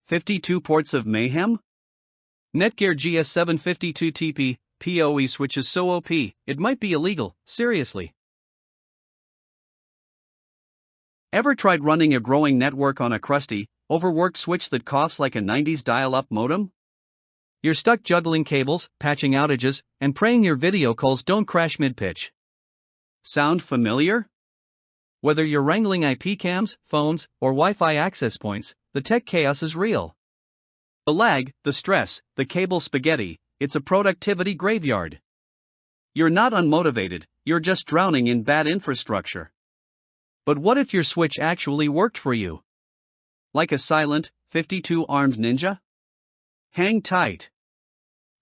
52 ports of Mayhem? NETGEAR GS752TP, PoE switch is so OP, it might be illegal, seriously. Ever tried running a growing network on a crusty, overworked switch that coughs like a 90s dial-up modem? You're stuck juggling cables, patching outages, and praying your video calls don't crash mid-pitch. Sound familiar? Whether you're wrangling IP cams, phones, or Wi-Fi access points, the tech chaos is real. The lag, the stress, the cable spaghetti, it's a productivity graveyard. You're not unmotivated, you're just drowning in bad infrastructure. But what if your switch actually worked for you? Like a silent, 52-armed ninja? Hang tight.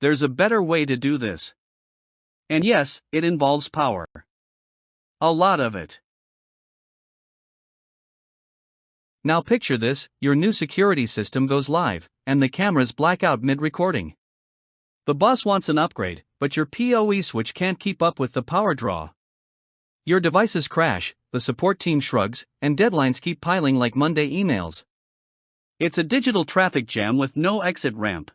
There's a better way to do this. And yes, it involves power. A lot of it. Now picture this, your new security system goes live, and the cameras black out mid-recording. The boss wants an upgrade, but your PoE switch can't keep up with the power draw. Your devices crash, the support team shrugs, and deadlines keep piling like Monday emails. It's a digital traffic jam with no exit ramp.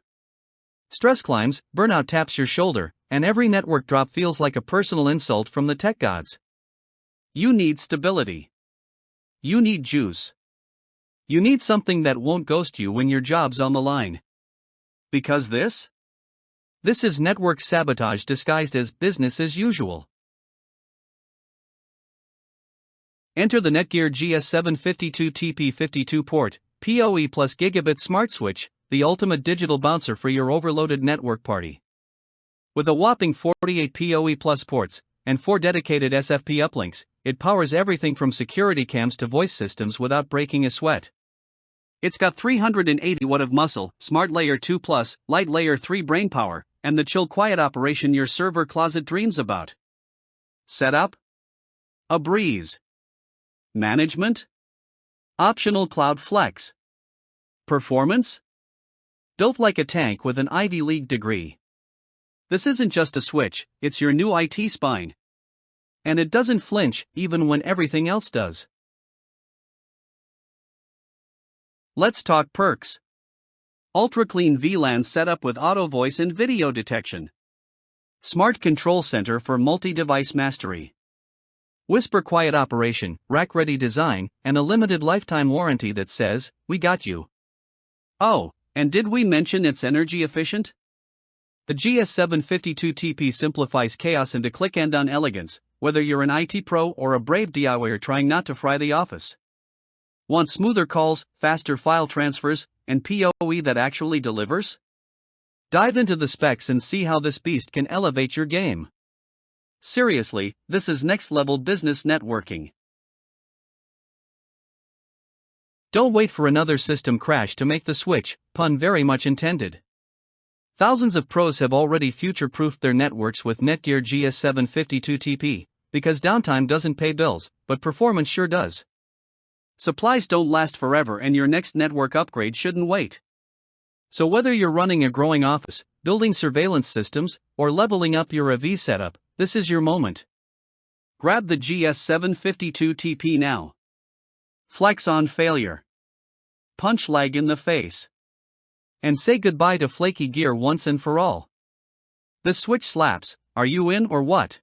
Stress climbs, burnout taps your shoulder, and every network drop feels like a personal insult from the tech gods. You need stability. You need juice. You need something that won't ghost you when your job's on the line. Because this is network sabotage disguised as business as usual. Enter the NETGEAR GS752TP 52-port, PoE plus Gigabit Smart Switch, the ultimate digital bouncer for your overloaded network party. With a whopping 48 PoE plus ports, and 4 dedicated SFP uplinks, it powers everything from security cams to voice systems without breaking a sweat. It's got 380 watt of muscle, Smart Layer 2 Plus, Lite Layer 3 brainpower, and the chill quiet operation your server closet dreams about. Setup? A breeze. Management? Optional Cloud Flex. Performance? Built like a tank with an Ivy League degree. This isn't just a switch, it's your new IT spine. And it doesn't flinch, even when everything else does. Let's talk perks. Ultra clean VLAN setup with auto voice and video detection. Smart control center for multi-device mastery. Whisper quiet operation, rack-ready design, and a limited lifetime warranty that says, "We got you." Oh, and did we mention it's energy efficient? The GS752TP simplifies chaos into click-and-done elegance, whether you're an IT pro or a brave DIYer trying not to fry the office. Want smoother calls, faster file transfers, and PoE that actually delivers? Dive into the specs and see how this beast can elevate your game. Seriously, this is next-level business networking. Don't wait for another system crash to make the switch, pun very much intended. Thousands of pros have already future-proofed their networks with NETGEAR GS752TP, because downtime doesn't pay bills, but performance sure does. Supplies don't last forever and your next network upgrade shouldn't wait. So whether you're running a growing office, building surveillance systems, or leveling up your AV setup, this is your moment. Grab the GS752TP now. Flex on failure. Punch lag in the face. And say goodbye to flaky gear once and for all. The switch slaps, are you in or what?